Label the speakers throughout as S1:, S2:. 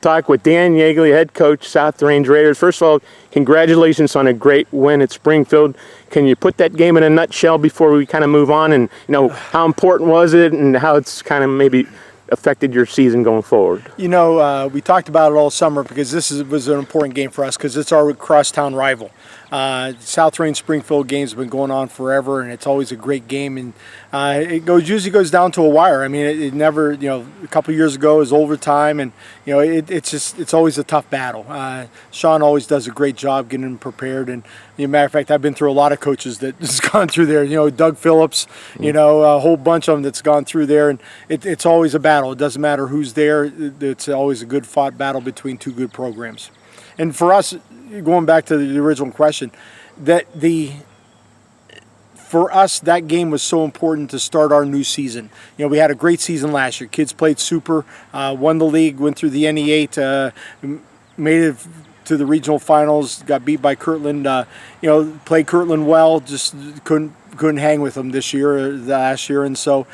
S1: Talk with Dan Yeagley, head coach, South Range Raiders. First of all, congratulations on a great win at Springfield. Can you put that game in a nutshell before we kind of move on, and how important was it and how it's kind of maybe affected your season going forward?
S2: We talked about it all summer because this was an important game for us because it's our crosstown rival. South Range Springfield games have been going on forever, and it's always a great game, and it usually goes down to a wire. I mean, it never, a couple years ago it was overtime, and it's always a tough battle. Sean always does a great job getting them prepared, and as a matter of fact, I've been through a lot of coaches that has gone through there. Doug Phillips, a whole bunch of them that's gone through there, and it's always a battle. It doesn't matter who's there. It's always a good fought battle between two good programs. And for us, going back to the original question, for us, that game was so important to start our new season. We had a great season last year. Kids played super, won the league, went through the NE8, made it to the regional finals, got beat by Kirtland. Played Kirtland well, just couldn't hang with them last year, and so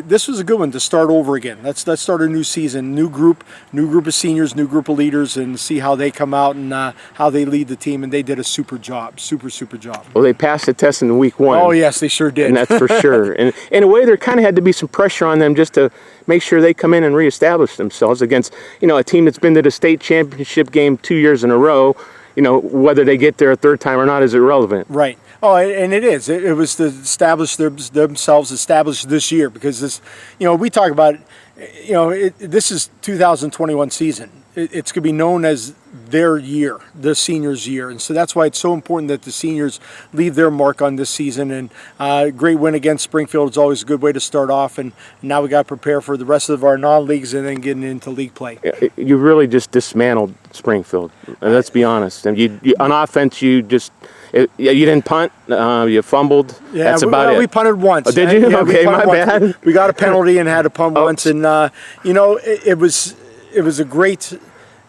S2: this was a good one to start over again. Let's start a new season, new group of seniors, new group of leaders, and see how they come out and how they lead the team. And they did a super job.
S1: Well, they passed the test in week 1.
S2: Oh yes, they sure did,
S1: and that's for sure. And in a way, there kind of had to be some pressure on them just to make sure they come in and reestablish themselves against a team that's been to the state championship game 2 years in a row. Whether they get there a third time or not is irrelevant.
S2: Right. Oh, and it is. It was to establish themselves this year, because this, we talk about, this is 2021 season. It's going to be known as their year, the seniors' year, and so that's why it's so important that the seniors leave their mark on this season. And great win against Springfield is always a good way to start off. And now we got to prepare for the rest of our non-leagues and then getting into league play.
S1: You really just dismantled Springfield. Let's be honest. And you on offense, you didn't punt. You fumbled.
S2: Yeah,
S1: that's about it.
S2: We punted once.
S1: Oh, did you?
S2: Yeah,
S1: okay, my bad.
S2: We got a penalty and had to punt once, and it was a great.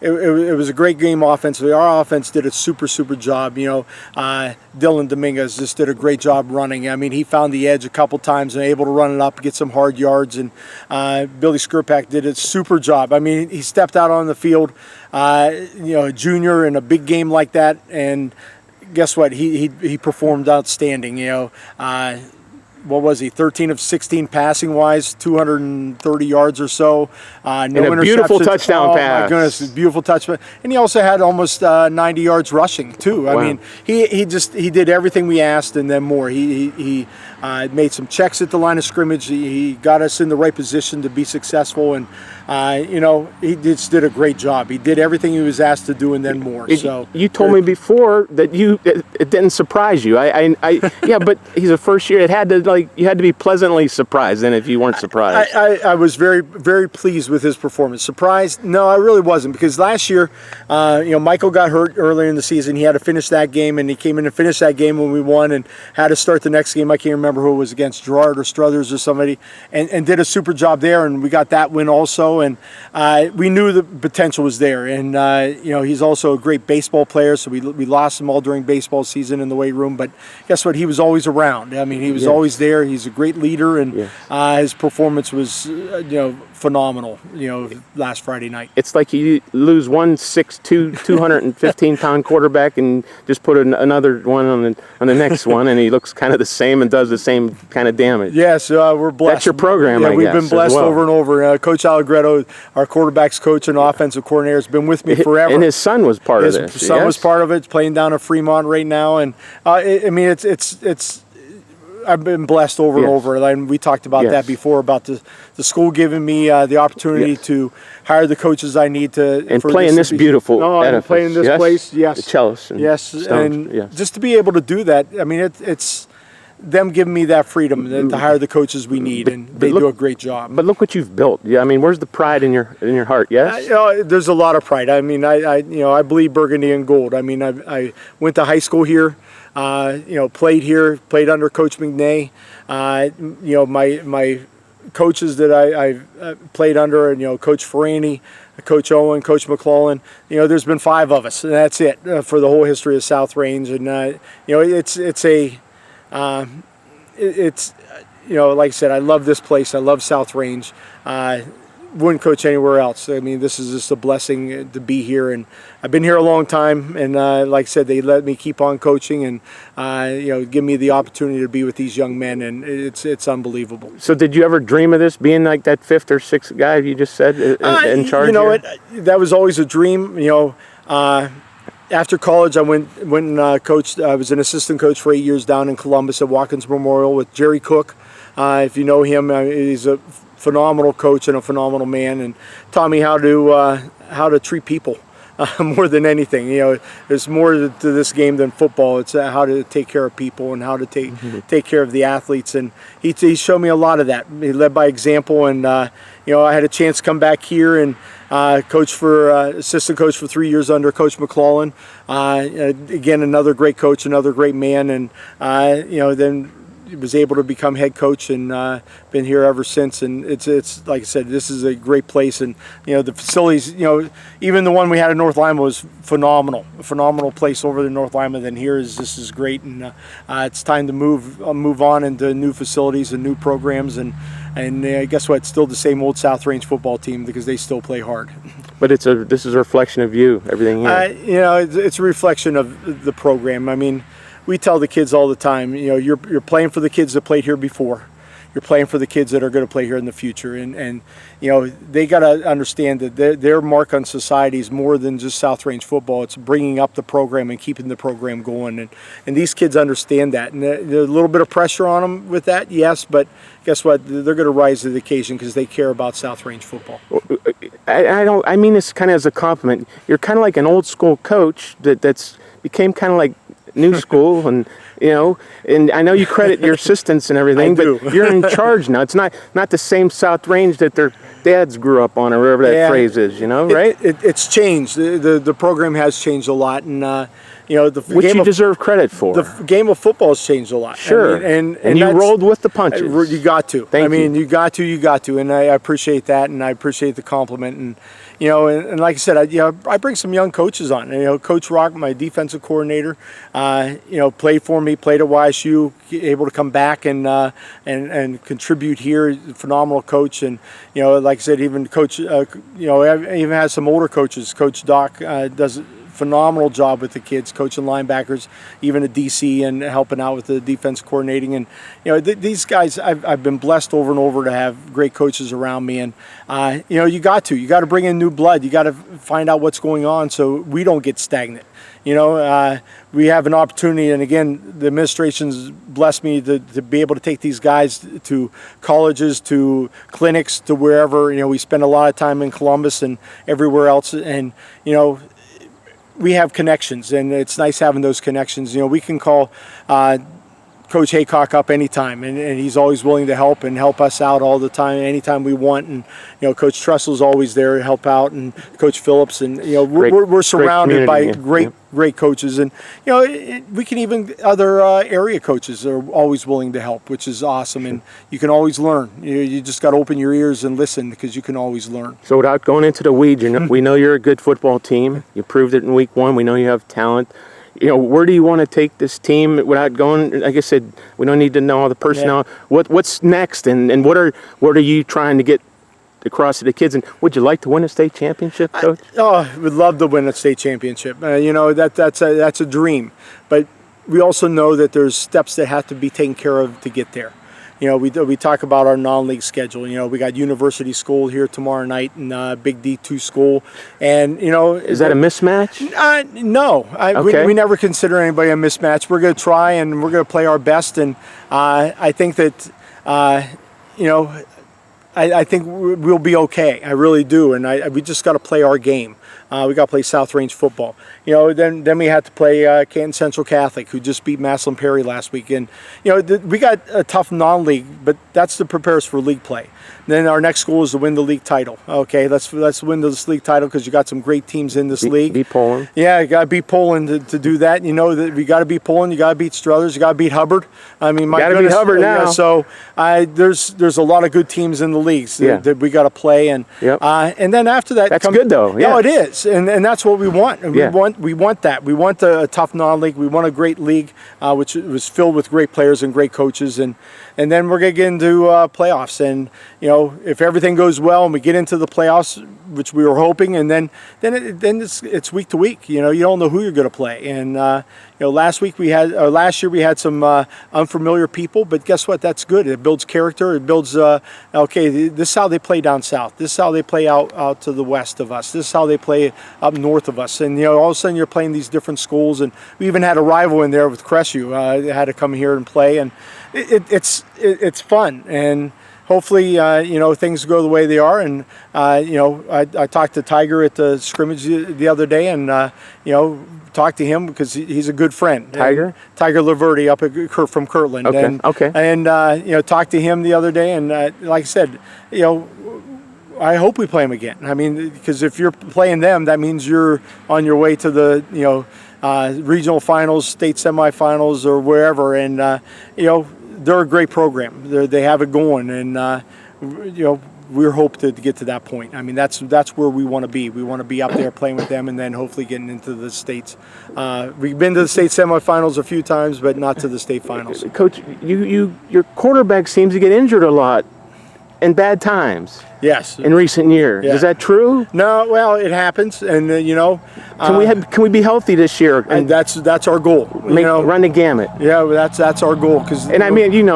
S2: It was a great game offensively. Our offense did a super job. Dylan Dominguez just did a great job running. I mean, he found the edge a couple times and able to run it up, get some hard yards. And Billy Skirpak did a super job. I mean, he stepped out on the field, a junior in a big game like that, and guess what? He performed outstanding. What was he? 13 of 16 passing wise, 230 yards or so. No
S1: and a beautiful touchdown pass.
S2: Oh my goodness, beautiful touchdown. And he also had almost 90 yards rushing too. I mean, he did everything we asked and then more. He made some checks at the line of scrimmage. He got us in the right position to be successful, and he just did a great job. He did everything he was asked to do and then more. So
S1: you told me before that it didn't surprise you. Yeah, but he's a first year. You had to be pleasantly surprised then if you weren't surprised.
S2: I was very, very pleased with his performance. Surprised? No, I really wasn't, because last year, Michael got hurt earlier in the season. He had to finish that game, and he came in and finished that game when we won, and had to start the next game. I can't remember who it was against, Gerard or Struthers or somebody, and did a super job there, and we got that win also, and we knew the potential was there, and he's also a great baseball player, so we lost him all during baseball season in the weight room, but guess what? He was always around. I mean, he was always there. He's a great leader, and his performance was phenomenal, last Friday night.
S1: It's like you lose one 6'2", 215-pound quarterback and just put another one on the next one, and he looks kind of the same and does the same kind of damage.
S2: Yes, we're blessed.
S1: That's your program, I guess.
S2: We've been blessed over and over. Coach Allegretto, our quarterback's coach and offensive coordinator, has been with me forever.
S1: And his son was part of this.
S2: His son was part of it, playing down at Fremont right now, and it's I've been blessed over and over, and we talked about that before, about the school giving me the opportunity to hire the coaches I need to.
S1: And play in this beautiful edifice.
S2: Play in this place, yes.
S1: The cellos and stones,
S2: and just to be able to do that, I mean, it's them giving me that freedom to hire the coaches we need, and they do a great job.
S1: But look what you've built. Yeah, I mean, where's the pride in your heart? Yes,
S2: there's a lot of pride. I mean, I believe burgundy and gold. I mean, I went to high school here. Played here, played under Coach McNay. My coaches that I played under, and Coach Ferrani, Coach Owen, Coach McClellan. There's been 5 of us, and that's it for the whole history of South Range. And like I said, I love this place. I love South Range. wouldn't coach anywhere else. I mean, this is just a blessing to be here, and I've been here a long time. And like I said, they let me keep on coaching, and give me the opportunity to be with these young men, and it's unbelievable.
S1: So, did you ever dream of this, being like that fifth or sixth guy you just said in charge?
S2: You know, that was always a dream. After college, I went and coached. I was an assistant coach for 8 years down in Columbus at Watkins Memorial with Jerry Cook. If you know him, he's a phenomenal coach and a phenomenal man, and taught me how to treat people more than anything. There's more to this game than football. It's how to take care of people and how to take care of the athletes. And he showed me a lot of that. He led by example, and I had a chance to come back here and assistant coach for 3 years under Coach McClellan. Again, another great coach, another great man, and then was able to become head coach, and been here ever since. And it's like I said, this is a great place, and the facilities, even the one we had in North Lima was phenomenal. A phenomenal place over in North Lima. Then here this is great, and it's time to move on into new facilities and new programs, and guess what? It's still the same old South Range football team, because they still play hard.
S1: But this is a reflection of you, everything here.
S2: It's a reflection of the program. I mean, we tell the kids all the time, you're playing for the kids that played here before. You're playing for the kids that are going to play here in the future, and they got to understand that their mark on society is more than just South Range football. It's bringing up the program and keeping the program going, and these kids understand that. And there's a little bit of pressure on them with that, yes, but guess what? They're going to rise to the occasion because they care about South Range football.
S1: I mean this kind of as a compliment. You're kind of like an old school coach that's became kind of like new school, and and I know you credit your assistants and everything, but you're in charge now. It's not the same South Range that their dads grew up on, or whatever that phrase is, right?
S2: It's changed. The program has changed a lot, and
S1: which you deserve credit for.
S2: The game of football has changed a lot.
S1: Sure, and you rolled with the punches.
S2: You got to.
S1: Thank you.
S2: You got to, and I appreciate that, and I appreciate the compliment, and and like I said, I bring some young coaches on. Coach Rock, my defensive coordinator, played for me, played at YSU, able to come back and contribute here. Phenomenal coach, and like I said, even coach, even has some older coaches. Coach Doc does a phenomenal job with the kids, coaching linebackers, even a DC, and helping out with the defense coordinating. And these guys, I've been blessed over and over to have great coaches around me. And you got to bring in new blood. You got to find out what's going on so we don't get stagnant. We have an opportunity, and again, the administration's blessed me to be able to take these guys to colleges, to clinics, to wherever. We spend a lot of time in Columbus and everywhere else, and we have connections, and it's nice having those connections. We can call Coach Haycock up anytime, and he's always willing to help us out all the time, anytime we want. And Coach Trestle's always there to help out, and Coach Phillips, and we're surrounded by great coaches, and we can even other area coaches are always willing to help, which is awesome. And you can always learn. You just got to open your ears and listen, because you can always learn.
S1: So without going into the weeds, we know you're a good football team. You proved it in week 1. We know you have talent. Where do you want to take this team without going? Like I said, we don't need to know all the personnel. Yeah. What's next, and what are you trying to get across to the kids? And would you like to win a state championship, Coach?
S2: We'd love to win a state championship. That's a dream, but we also know that there's steps that have to be taken care of to get there. We talk about our non-league schedule. We got University School here tomorrow night, and Big D2 School, and
S1: is that a mismatch?
S2: No, we never consider anybody a mismatch. We're going to try, and we're going to play our best, and I think that I think we'll be okay. I really do, and we just got to play our game. We got to play South Range football. Then we had to play Canton Central Catholic, who just beat Massillon Perry last week. And we got a tough non-league, but that's to prepare us for league play. Then our next goal is to win the league title. Okay, let's win this league title, because you got some great teams in this league.
S1: Beat Poland.
S2: Yeah, you got to beat Poland to do that. That we got to beat Poland. You got to beat Struthers. You got to beat Hubbard. I mean, my goodness,
S1: beat Hubbard now.
S2: So there's a lot of good teams in the leagues
S1: Yeah.
S2: that we got to play, and
S1: Yep.
S2: and then after that,
S1: That's good, though. Yeah.
S2: No, it is, and that's what we want. And
S1: Yeah.
S2: we want that. We want a tough non-league. We want a great league, which was filled with great players and great coaches, and then we're gonna get into playoffs. And if everything goes well and we get into the playoffs, which we were hoping, and then it's week to week. You don't know who you're gonna play, and last year we had some unfamiliar people, but guess what? That's good. It builds character. It builds. Okay, this is how they play down south. This is how they play out to the west of us. This is how they play up north of us. And all of a sudden you're playing these different schools. And we even had a rival in there with Crestview. They had to come here and play, and it's fun. And hopefully, things go the way they are. And I talked to Tiger at the scrimmage the other day, and talked to him because he's a good friend.
S1: Tiger?
S2: And Tiger Laverty up at from Kirtland.
S1: Okay. Okay.
S2: And talked to him the other day, and like I said, I hope we play them again. I mean, because if you're playing them, that means you're on your way to the regional finals, state semifinals, or wherever. And they're a great program. They have it going, and we're hoping to get to that point. I mean, that's where we want to be. We want to be up there playing with them, and then hopefully getting into the states. We've been to the state semifinals a few times, but not to the state finals.
S1: Coach, your quarterback seems to get injured a lot in bad times.
S2: Yes.
S1: In recent years,
S2: Yeah.
S1: is that true?
S2: No, well, it happens, and
S1: Can we be healthy this year?
S2: and that's our goal.
S1: Run the gamut.
S2: Yeah, well, that's our goal. Cause
S1: And I mean, you've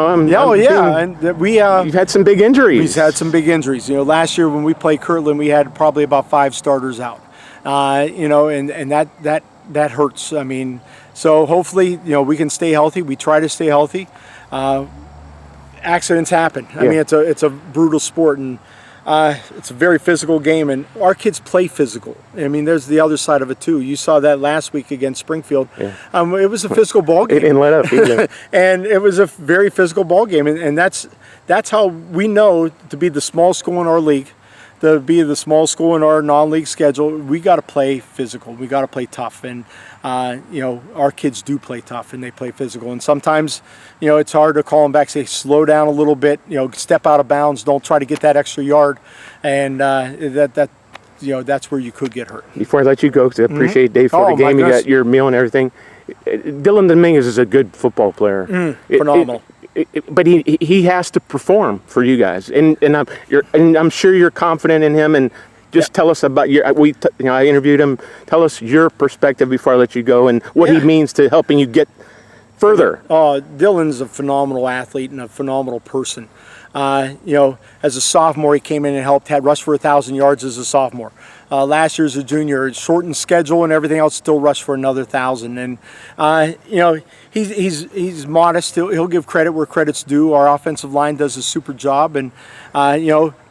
S1: had some big injuries.
S2: We've had some big injuries. Last year when we played Kirtland, we had probably about 5 starters out. And that hurts. I mean, so hopefully, we can stay healthy. We try to stay healthy. Accidents happen. I mean, it's a brutal sport, and it's a very physical game, and our kids play physical. I mean, there's the other side of it too. You saw that last week against Springfield. Yeah. It was a physical ball game.
S1: It didn't let up either.
S2: And it was a very physical ball game, and that's how we know to be the small school in our league, to be the small school in our non-league schedule. We got to play physical. We got to play tough, and our kids do play tough and they play physical. And sometimes, it's hard to call them back, say slow down a little bit, step out of bounds, don't try to get that extra yard, and that's where you could get hurt.
S1: Before I let you go, because I appreciate Dave for the game, you got your meal and everything. Dylan Dominguez is a good football player.
S2: Phenomenal.
S1: But he has to perform for you guys, and I'm sure you're confident in him. And just tell us about I interviewed him. Tell us your perspective before I let you go, and what he means to helping you get further.
S2: Dylan's a phenomenal athlete and a phenomenal person. As a sophomore, he came in and had rushed for 1,000 yards as a sophomore. Last year as a junior, shortened schedule and everything else, still rushed for another 1,000. And he's modest. He'll give credit where credit's due. Our offensive line does a super job, and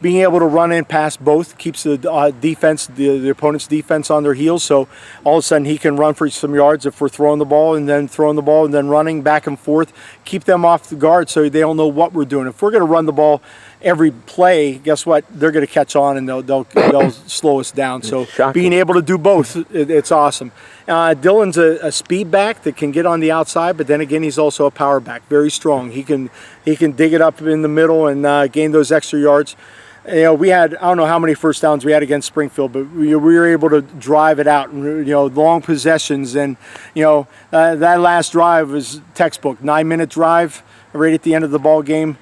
S2: being able to run and pass both keeps the defense, the opponent's defense, on their heels. So all of a sudden he can run for some yards if we're throwing the ball and then running back and forth. Keep them off the guard so they don't know what we're doing. If we're going to run the ball every play, guess what? They're going to catch on and they'll slow us down. So being able to do both, it's awesome. Dylan's a speed back that can get on the outside, but then again, he's also a power back, very strong. He can dig it up in the middle and gain those extra yards. We had, I don't know how many first downs we had against Springfield, but we were able to drive it out, long possessions. And, that last drive was textbook, 9-minute drive right at the end of the ball game,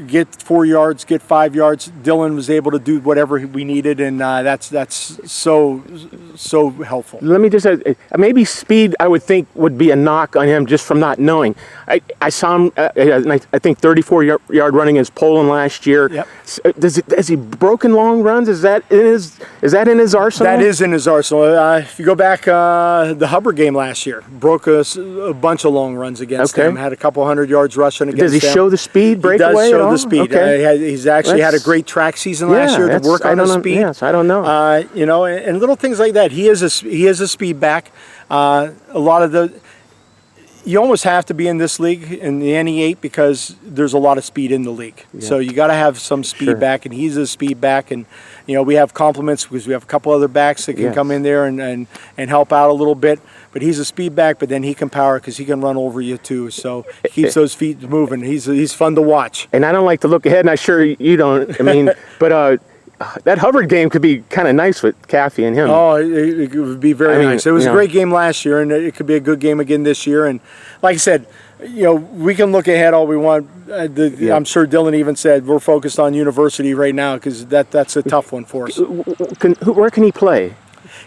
S2: get 4 yards, get 5 yards. Dylan was able to do whatever we needed, and that's so helpful.
S1: Let me just say, maybe speed, I would think, would be a knock on him just from not knowing. I saw him, I think, 34-yard running against Poland last year.
S2: Yep.
S1: Has he broken long runs? Is that in his arsenal?
S2: That is in his arsenal. If you go back, the Hubbard game last year, broke a bunch of long runs against them. Had a couple 100 yards rushing against them.
S1: Does he show the speed breakaway?
S2: He does show the speed. Okay. He's actually had a great track season last year to work on his speed.
S1: Yes, I don't know.
S2: And little things like that. He is a speed back. A lot of you almost have to be in this league, in the NE8, because there's a lot of speed in the league.
S1: Yeah.
S2: So you got to have some speed
S1: Sure.
S2: back, and he's a speed back. And we have compliments because we have a couple other backs that can
S1: Yes.
S2: come in there and help out a little bit. But he's a speed back, but then he can power because he can run over you too. So he keeps those feet moving. He's fun to watch.
S1: And I don't like to look ahead, and I'm sure you don't. I mean, but that Hubbard game could be kind of nice with Kathy and him.
S2: Oh, it would be very nice. It was a great game last year, and it could be a good game again this year. And like I said, we can look ahead all we want. I'm sure Dylan even said we're focused on university right now because that's a tough one for us.
S1: Where can he play?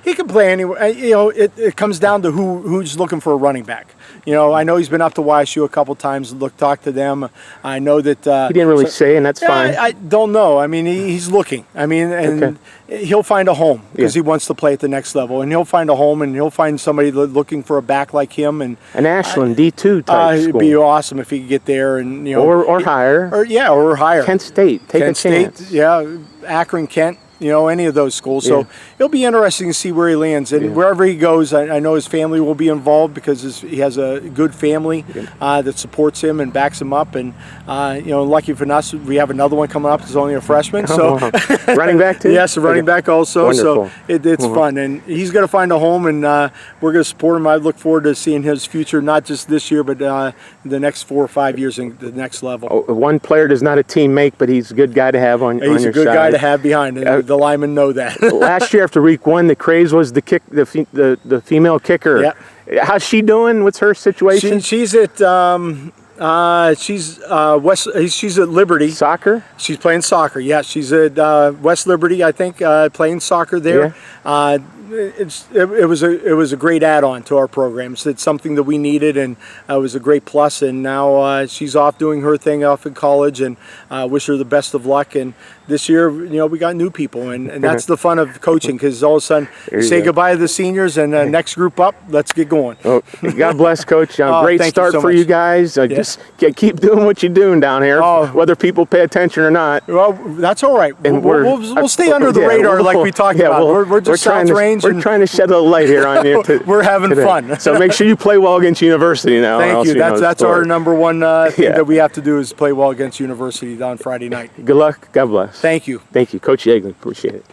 S2: He can play anywhere. It comes down to who's looking for a running back. I know he's been up to YSU a couple times. Talked to them. I know that
S1: He didn't really say, and that's fine.
S2: I don't know. I mean, he's looking. I mean, and he'll find a home because he wants to play at the next level, and he'll find a home, and he'll find somebody looking for a back like him. And
S1: An Ashland D2 type
S2: it'd
S1: school.
S2: be awesome if he could get there, and
S1: or higher.
S2: Or higher.
S1: Kent State, take
S2: Kent
S1: a chance.
S2: State, yeah, Akron, Kent. Any of those schools. So it'll be interesting to see where he lands. And wherever he goes, I know his family will be involved because he has a good family that supports him and backs him up. And, lucky for us, we have another one coming up. He's only a freshman. So
S1: Running back too?
S2: Yes, a running back also.
S1: Wonderful.
S2: So it's fun. And he's going to find a home, and we're going to support him. I look forward to seeing his future, not just this year, but the next 4 or 5 years in the next level.
S1: One player does not a team make, but he's a good guy to have on your side.
S2: He's a good guy to have behind. The linemen know that.
S1: Last year after week 1, the craze was the female kicker.
S2: Yeah.
S1: How's she doing? What's her situation?
S2: She's at she's at Liberty.
S1: Soccer?
S2: She's playing soccer. Yeah, she's at West Liberty, I think, playing soccer there. It was a great add-on to our programs. It's something that we needed, and it was a great plus. And now she's off doing her thing off in college, and wish her the best of luck. And this year, we got new people, and that's the fun of coaching, because all of a sudden you say goodbye to the seniors, and next group up, let's get going.
S1: Oh, God bless, Coach. Great start for you guys. Just keep doing what you're doing down here, whether people pay attention or not.
S2: Well, that's all right. And we'll stay under the radar like we talked about. We're just South Range.
S1: We're trying to shed a little light here on you.
S2: We're having fun.
S1: So make sure you play well against University now.
S2: Thank you. That's our number one thing that we have to do is play well against University on Friday night.
S1: Good luck. God bless.
S2: Thank you.
S1: Thank you. Coach Yeagley. Appreciate it.